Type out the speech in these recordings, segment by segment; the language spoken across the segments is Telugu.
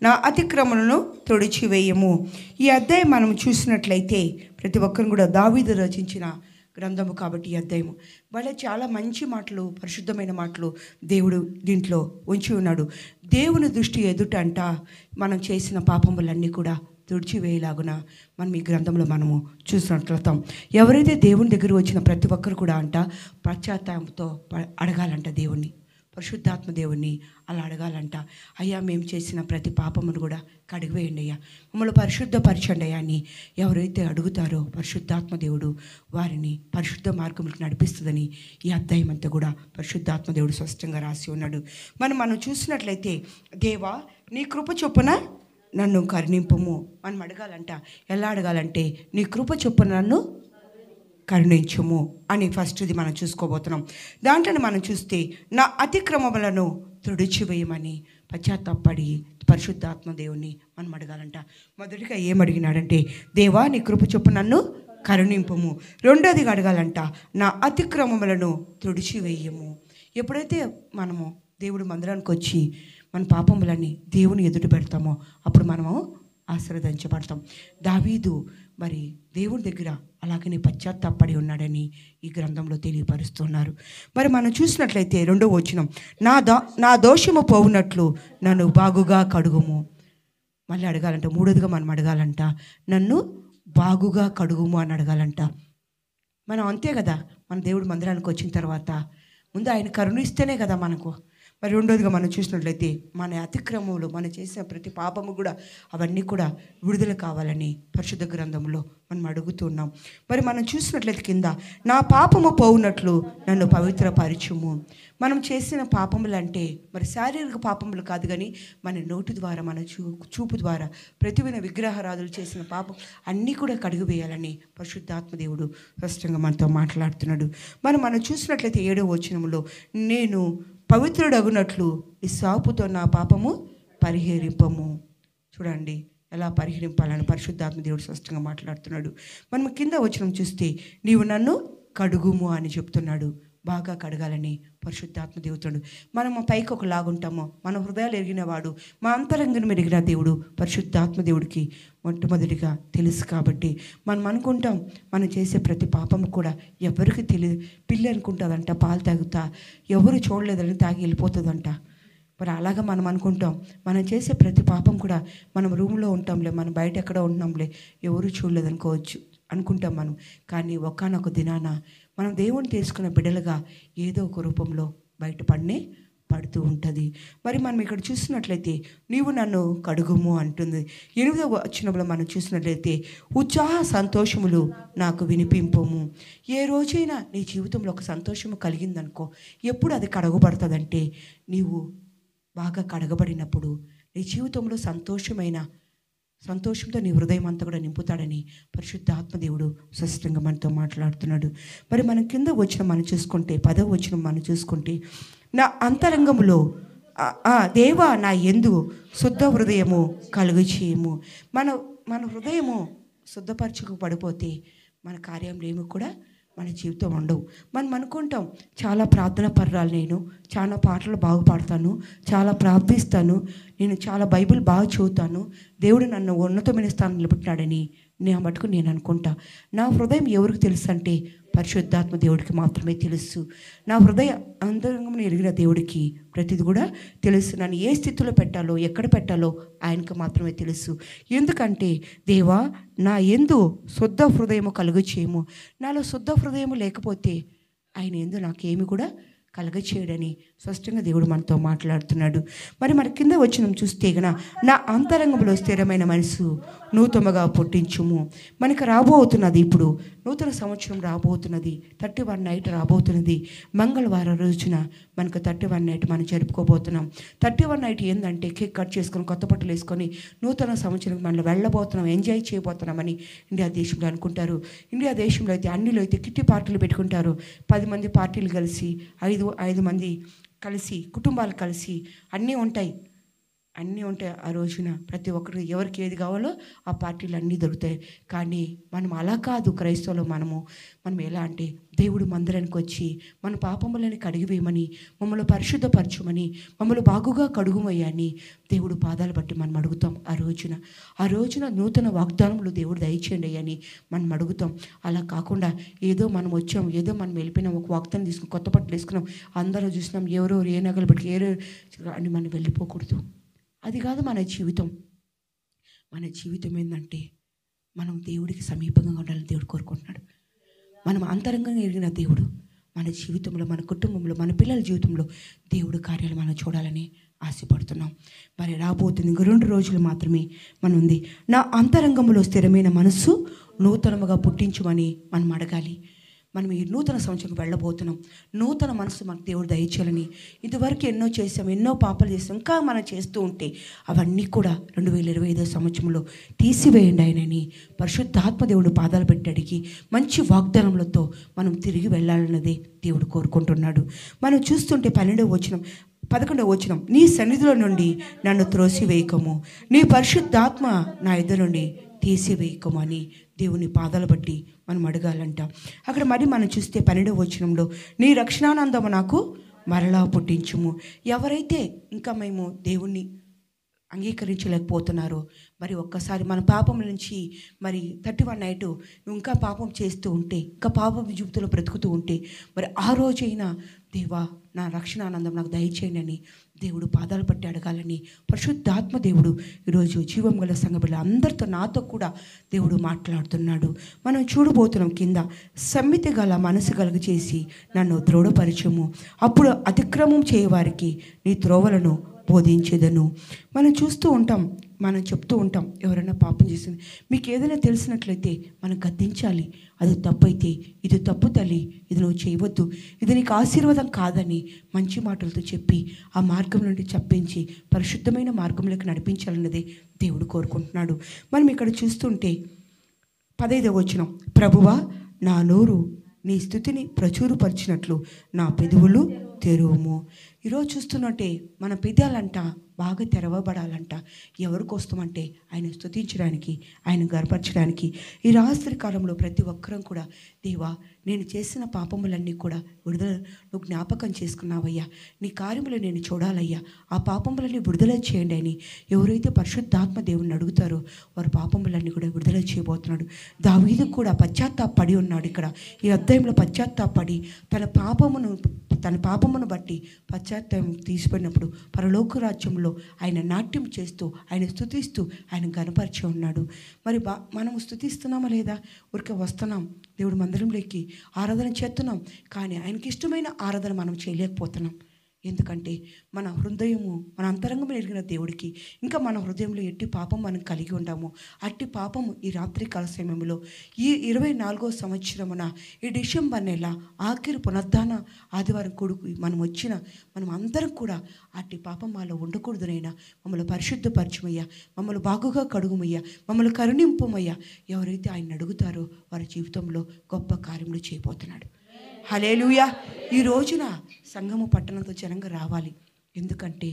నా అతిక్రమణను తుడిచివేయము. ఈ అధ్యాయం మనం చూసినట్లయితే ప్రతి ఒక్కరు కూడా దావీదు రచించిన గ్రంథము కాబట్టి ఈ అధ్యాయము వాళ్ళ చాలా మంచి మాటలు, పరిశుద్ధమైన మాటలు దేవుడు దీంట్లో ఉంచి ఉన్నాడు. దేవుని దృష్టి ఎదుట అంట మనం చేసిన పాపములన్నీ కూడా తుడిచివేయలాగున మనం ఈ గ్రంథంలో మనము చూసినట్లతాం. ఎవరైతే దేవుని దగ్గర వచ్చిన ప్రతి ఒక్కరు కూడా అంట పశ్చాత్తాపంతో అడగాలంట దేవుణ్ణి, పరిశుద్ధాత్మ దేవుణ్ణి అలా అడగాలంట. అయ్యా మేము చేసిన ప్రతి పాపమును కూడా కడిగివేయండి అయ్యా, మమ్మల్ని పరిశుద్ధపరచండి అయ్యా అని ఎవరైతే అడుగుతారో పరిశుద్ధాత్మ దేవుడు వారిని పరిశుద్ధ మార్గంలోకి నడిపిస్తుందని ఈ అధ్యాయం అంతా కూడా పరిశుద్ధాత్మ దేవుడు స్పష్టంగా రాసి ఉన్నాడు. మనం చూసినట్లయితే దేవా నీ కృప చొప్పున నన్ను కరుణింపుము మనం అడగాలంట. ఎలా అడగాలంటే నీ కృప చొప్పున నన్ను కరుణించుము అని ఫస్ట్ది మనం చూసుకోబోతున్నాం. దాంట్లో మనం చూస్తే నా అతిక్రమములను తుడిచివేయమని పశ్చాత్తాపడి పరిశుద్ధాత్మ దేవుణ్ణి మనం అడగాలంట. మొదటిగా ఏమడిగినాడంటే దేవా నీ కృప చొప్పున నన్ను కరుణింపుము. రెండోదిగా అడగాలంట నా అతిక్రమములను తుడిచివేయము. ఎప్పుడైతే మనము దేవుడు మందిరానికి వచ్చి మన పాపములన్నీ దేవుని ఎదుట పెడతామో అప్పుడు మనము ఆశీర్వదించబడతాం. దావీదు మరి దేవుడి దగ్గర అలాగనే పశ్చాత్తాపడి ఉన్నాడని ఈ గ్రంథంలో తెలియపరుస్తున్నారు. మరి మనం చూసినట్లయితే 2వ వచనం నా దోషము పోవునట్లు నన్ను బాగుగా కడుగుము. మళ్ళీ అడగాలంట. మూడోదిగా మనం అడగాలంట నన్ను బాగుగా కడుగుము అని అడగాలంట. మనం అంతే కదా, మన దేవుడు మందిరానికి వచ్చిన తర్వాత ముందు ఆయన కరుణిస్తేనే కదా మనకు. మరి రెండోదిగా మనం చూసినట్లయితే మన అతిక్రమములు మనం చేసిన ప్రతి పాపము కూడా అవన్నీ కూడా విడుదల కావాలని పరిశుద్ధ గ్రంథంలో మనం అడుగుతున్నాం. మరి మనం చూసినట్లయితే కింద నా పాపము పోవునట్లు నన్ను పవిత్రపరచుము. మనం చేసిన పాపములు అంటే మరి శారీరక పాపములు కాదు, కానీ మన నోటి ద్వారా మన చూపు ద్వారా ప్రతిమైన విగ్రహారాధులు చేసిన పాపం అన్నీ కూడా కడిగివేయాలని పరిశుద్ధాత్మ దేవుడు స్పష్టంగా మనతో మాట్లాడుతున్నాడు. మనం చూసినట్లయితే 7వ వచనంలో నేను పవిత్రుడగునట్లు ఇస్సాపుతో నా పాపము పరిహరింపము. చూడండి ఎలా పరిహరింపాలని పరిశుద్ధాత్మ దేవుడు స్పష్టంగా మాట్లాడుతున్నాడు. మనం కింద వచనం చూస్తే నీవు నన్ను కడుగుము అని చెప్తున్నాడు. బాగా కడగాలని పరిశుద్ధాత్మ దేవుడు. మనం పైకి ఒకలాగుంటామో మన హృదయాలు ఎరిగినవాడు, మా అంతరంగం ఎరిగిన దేవుడు పరిశుద్ధాత్మ దేవుడికి మొట్టమొదటిగా తెలుసు. కాబట్టి మనం అనుకుంటాం మనం చేసే ప్రతి పాపము కూడా ఎవరికి తెలియదు. పిల్లి అనుకుంటుందంట పాలు తాగుతా, ఎవరు చూడలేదని తాగి వెళ్ళిపోతుందంట. మరి అలాగా మనం అనుకుంటాం మనం చేసే ప్రతి పాపం కూడా మనం రూమ్లో ఉంటాంలే, మనం బయట ఎక్కడో ఉంటున్నాంలే, ఎవరు చూడలేదనుకోవచ్చు అనుకుంటాం మనం. కానీ ఒకానొక దినాన మనం దేవుని తీసుకున్న బిడ్డలుగా ఏదో ఒక రూపంలో పడుతూ ఉంటుంది. మరి మనం ఇక్కడ చూసినట్లయితే నీవు నన్ను కడుగుము అంటుంది. 8వ వచనంలో మనం చూసినట్లయితే ఉత్సాహ సంతోషములు నాకు వినిపింపము. ఏ రోజైనా నీ జీవితంలో ఒక సంతోషము కలిగిందనుకో, ఎప్పుడు అది కడగబడుతుందంటే నీవు బాగా కడగబడినప్పుడు నీ జీవితంలో సంతోషంతో నీ హృదయం అంతా కూడా నింపుతాడని పరిశుద్ధాత్మ దేవుడు స్పష్టంగా మనతో మాట్లాడుతున్నాడు. మరి మనం కింద వచ్చిన మనం చూసుకుంటే 10వ వచనం మనం చూసుకుంటే నా అంతరంగములో దేవా నా యందు శుద్ధ హృదయము కలుగు చేయము. మన హృదయము శుద్ధపరచుకోబడిపోతే మన కార్యంలో ఏమి కూడా మన జీవితం ఉండవు. మనం అనుకుంటాం చాలా ప్రార్థన పర్రాలు, నేను చాలా పాటలు బాగా పాడతాను, చాలా ప్రార్థిస్తాను, నేను చాలా బైబిల్ బాగా చదువుతాను, దేవుడు నన్ను ఉన్నతమైన స్థానం నిలబెట్టినాడని నేను అనుకుంటా. నా హృదయం ఎవరికి తెలుసు అంటే పరిశుద్ధాత్మ దేవుడికి మాత్రమే తెలుసు. నా హృదయ అంతరంగంలో ఎరిగిన దేవుడికి ప్రతిది కూడా తెలుసు. నన్ను ఏ స్థితిలో పెట్టాలో ఎక్కడ పెట్టాలో ఆయనకు మాత్రమే తెలుసు. ఎందుకంటే దేవా నా యందు శుద్ధ హృదయము కలుగు చేయము. నాలో శుద్ధ హృదయము లేకపోతే ఆయన యందు నాకేమి కూడా కలగచేయడని స్పష్టంగా దేవుడు మనతో మాట్లాడుతున్నాడు. మరి మన కింద వచనం చూస్తే గన నా అంతరంగంలో స్థిరమైన మనసు నూతనగా పుట్టించుము. మనకు రాబోతున్నది, ఇప్పుడు నూతన సంవత్సరం రాబోతున్నది, 31 నైట్ రాబోతున్నది. మంగళవారం రోజున మనకు 31 నైట్ మనం జరుపుకోబోతున్నాం. 31 నైట్ ఏంటంటే కేక్ కట్ చేసుకొని కొత్త బట్టలు వేసుకొని నూతన సంవత్సరం మనం వెళ్ళబోతున్నాం, ఎంజాయ్ చేయబోతున్నామని ఇండియా దేశంలో అనుకుంటారు. ఇండియా దేశంలో అయితే అన్నిలో అయితే కిట్టి పార్టీలు పెట్టుకుంటారు. 10 మంది పార్టీలు కలిసి 5 మంది కలిసి కుటుంబాలు కలిసి అన్నీ ఉంటాయి. అన్నీ ఉంటాయి ఆ రోజున. ప్రతి ఒక్కరికి ఎవరికి ఏది కావాలో ఆ పార్టీలు అన్నీ దొరుకుతాయి. కానీ మనం అలా కాదు క్రైస్తవులు మనం ఎలా అంటే దేవుడు మందిరానికి వచ్చి మన పాపములని కడిగివేయమని, మమ్మల్ని పరిశుద్ధపరచమని, మమ్మల్ని బాగుగా కడుగుమయ్యా అని దేవుడు పాదాలు బట్టి మనం అడుగుతాం. ఆ రోజున నూతన వాగ్దానములు దేవుడు దయచేయండి అని మనం అడుగుతాం. అలా కాకుండా ఏదో మనం వచ్చాం, ఏదో మనం వెళ్ళిపోయినాం, ఒక వాగ్దానం తీసుకుని కొత్త బట్టలు వేసుకున్నాం, అందరూ చూసినాం, ఎవరెవరు ఏ నగలు బట్టి అని మనం వెళ్ళిపోకూడదు. అది కాదు మన జీవితం. మన జీవితం ఏంటంటే మనం దేవుడికి సమీపంగా ఉండాలని దేవుడు కోరుకుంటున్నాడు. మనం అంతరంగంగా ఎరిగిన దేవుడు మన జీవితంలో, మన కుటుంబంలో, మన పిల్లల జీవితంలో దేవుడు కార్యాలు మనం చూడాలని ఆశపడుతున్నాం. మరి రాబోతుంది ఇంక 2 రోజులు మాత్రమే మనం ఉంది. నా అంతరంగంలో స్థిరమైన మనస్సు నూతనముగా పుట్టించమని మనం అడగాలి. మనం ఈ నూతన సంవత్సరం వెళ్ళబోతున్నాం. నూతన మనసు మనకు దేవుడు దయచేయాలని. ఇదివరకు ఎన్నో చేసాం, ఎన్నో పాపాలు చేసాం, ఇంకా మనం చేస్తూ ఉంటే అవన్నీ కూడా 2025 సంవత్సరంలో తీసివేయండి ఆయనని పరిశుద్ధాత్మ దేవుడు పాదాలు పెట్టి అడిగి మంచి వాగ్దానములతో మనం తిరిగి వెళ్ళాలన్నదే దేవుడు కోరుకుంటున్నాడు. మనం చూస్తుంటే 11వ వచనం, నీ సన్నిధిలో నుండి నన్ను త్రోసివేయకము, నీ పరిశుద్ధాత్మ నా ఎదురు నుండి తీసివేయకము అని దేవుని పాదాలు బట్టి మనం అడగాలంట. అక్కడ మరి మనం చూస్తే 12వ వచనంలో, నీ రక్షణానందము నాకు మరలా పుట్టించుము. ఎవరైతే ఇంకా మేము దేవుణ్ణి అంగీకరించలేకపోతున్నారో, మరి ఒక్కసారి మన పాపం నుంచి మరి 31 నైట్ ఇంకా పాపం చేస్తూ ఉంటే, ఇంకా పాపం జీవితంలో బ్రతుకుతూ ఉంటే, మరి ఆ రోజైనా దేవా నా రక్షణ ఆనందం నాకు దయచేయండి అని దేవుడు పాదాలు పట్టి అడగాలని పరిశుద్ధాత్మ దేవుడు ఈరోజు జీవం గల సంఘబిడ్డలు అందరితో, నాతో కూడా దేవుడు మాట్లాడుతున్నాడు. మనం చూడబోతున్నాం కింద, సమ్మితి గల మనసు కలుగ చేసి నన్ను దృఢపరచము, అప్పుడు అతిక్రమం చేయవారికి నీ త్రోవలను బోధించేదను. మనం చూస్తూ ఉంటాం, మనం చెప్తూ ఉంటాం, ఎవరైనా పాపం చేసింది మీకు ఏదైనా తెలిసినట్లయితే మనం గద్దించాలి. అది తప్పు అయితే, ఇది తప్పు తల్లి, ఇది నువ్వు చేయవద్దు, ఇది నీకు ఆశీర్వాదం కాదని మంచి మాటలతో చెప్పి ఆ మార్గం నుండి చెప్పించి పరిశుద్ధమైన మార్గంలోకి నడిపించాలన్నదే దేవుడు కోరుకుంటున్నాడు. మనం ఇక్కడ చూస్తుంటే 15వ వచనం, ప్రభువా నా నోరు నీ స్తుతిని ప్రచురపరిచినట్లు నా పెదవులు తెరువుము. ఈరోజు చూస్తున్నట్టే మన పెదాలంట బాగా తెరవబడాలంట. ఎవరి కోసమంటే ఆయన స్తుతించడానికి, ఆయన గర్పరచడానికి. ఈ రాత్రి కాలంలో ప్రతి ఒక్కరం కూడా, దేవా నేను చేసిన పాపములన్నీ కూడా విడుదల నువ్వు జ్ఞాపకం చేసుకున్నావయ్యా, నీ కార్యములు నేను చూడాలయ్యా, ఆ పాపములన్నీ విడుదల చేయండి అని ఎవరైతే పరిశుద్ధాత్మ దేవుని అడుగుతారో వారి పాపములన్నీ కూడా విడుదల చేయబోతున్నాడు. దావీదు కూడా పశ్చాత్తాపడి ఉన్నాడు. ఇక్కడ ఈ అధ్యాయంలో పశ్చాత్తాపడి తన పాపమును బట్టి పశ్చాత్తాపం తీసిపోయినప్పుడు పరలోక రాజ్యంలో ఆయన నాట్యం చేస్తూ, ఆయన స్తుతిస్తూ, ఆయన గణపరిచి ఉన్నాడు. మరి మనం స్తుతిస్తున్నామా లేదా? ఊరికే వస్తున్నాం దేవుడి మందిరంలోకి, ఆరాధన చేస్తున్నాం, కానీ ఆయనకి ఇష్టమైన ఆరాధన మనం చేయలేకపోతున్నాం. ఎందుకంటే మన హృదయము, మన అంతరంగం ఎరిగిన దేవుడికి ఇంకా మన హృదయంలో ఎట్టి పాపం మనం కలిగి ఉంటాము. అట్టి పాపము ఈ రాత్రి కాల సమయంలో ఈ 24వ సంవత్సరమున ఈ డిసెంబర్ నెల ఆఖరి పునరుద్ధాన ఆదివారం కొడుకు మనం అందరం కూడా అట్టి పాపం మాలో ఉండకూడదునైనా మమ్మల్ని పరిశుద్ధపరచమయ్యా, మమ్మల్ని బాగుగా కడుగుమయ్యా, మమ్మల్ని కరుణింపమయ్యా. ఎవరైతే ఆయన అడుగుతారో వారి జీవితంలో గొప్ప కార్యములు చేయబోతున్నాడు. హల్లెలూయా. ఈ రోజున సంఘము పట్టణంతో జనంగా రావాలి. ఎందుకంటే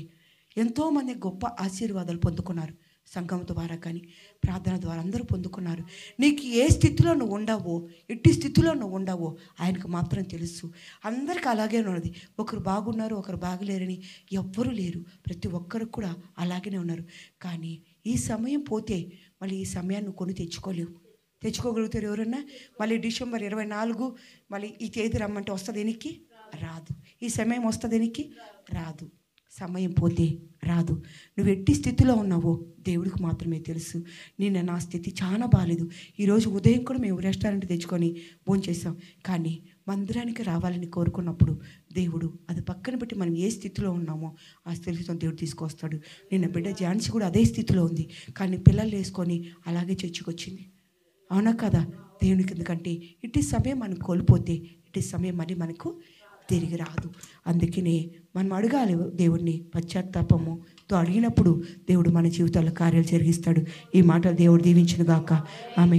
ఎంతోమంది గొప్ప ఆశీర్వాదాలు పొందుకున్నారు. సంఘం ద్వారా కానీ ప్రార్థన ద్వారా అందరూ పొందుకున్నారు. నీకు ఏ స్థితిలో నువ్వు ఉండవో, ఎట్టి స్థితిలో నువ్వు ఉండవో ఆయనకు మాత్రం తెలుసు. అందరికీ అలాగే ఉన్నది. ఒకరు బాగున్నారు, ఒకరు బాగలేరని ఎవ్వరూ లేరు. ప్రతి ఒక్కరు కూడా అలాగనే ఉన్నారు. కానీ ఈ సమయం పోతే మళ్ళీ ఈ సమయాన్ని కొని తెచ్చుకోగలుగుతారు ఎవరన్నా? మళ్ళీ డిసెంబర్ 24 మళ్ళీ ఈ తేదీ రమ్మంటే వస్తుంది ఎనికి? రాదు. ఈ సమయం వస్తుంది ఎనికి? రాదు. సమయం పోతే రాదు. నువ్వు ఎట్టి స్థితిలో ఉన్నావో దేవుడికి మాత్రమే తెలుసు. నా స్థితి చాలా బాగాలేదు. ఈరోజు ఉదయం కూడా మేము రెస్టారెంట్ తెచ్చుకొని భోంచేసాం. కానీ మందిరానికి రావాలని కోరుకున్నప్పుడు దేవుడు అది పక్కన పెట్టి మనం ఏ స్థితిలో ఉన్నామో ఆ స్థితితో దేవుడు తీసుకొస్తాడు. నిన్న బిడ్డ ఝాన్సీ కూడా అదే స్థితిలో ఉంది, కానీ పిల్లలు వేసుకొని అలాగే చర్చికొచ్చింది. అవునా కదా? దేవునికి ఎందుకంటే ఇట్టి సమయం మనం కోల్పోతే ఇట్టి సమయం మళ్ళీ మనకు తిరిగి రాదు. అందుకనే మనం అడగాలి దేవుడిని. పశ్చాత్తాపముతో అడిగినప్పుడు దేవుడు మన జీవితాల్లో కార్యాలు జరిగిస్తాడు. ఈ మాటలు దేవుడు దీవించును గాక. ఆమె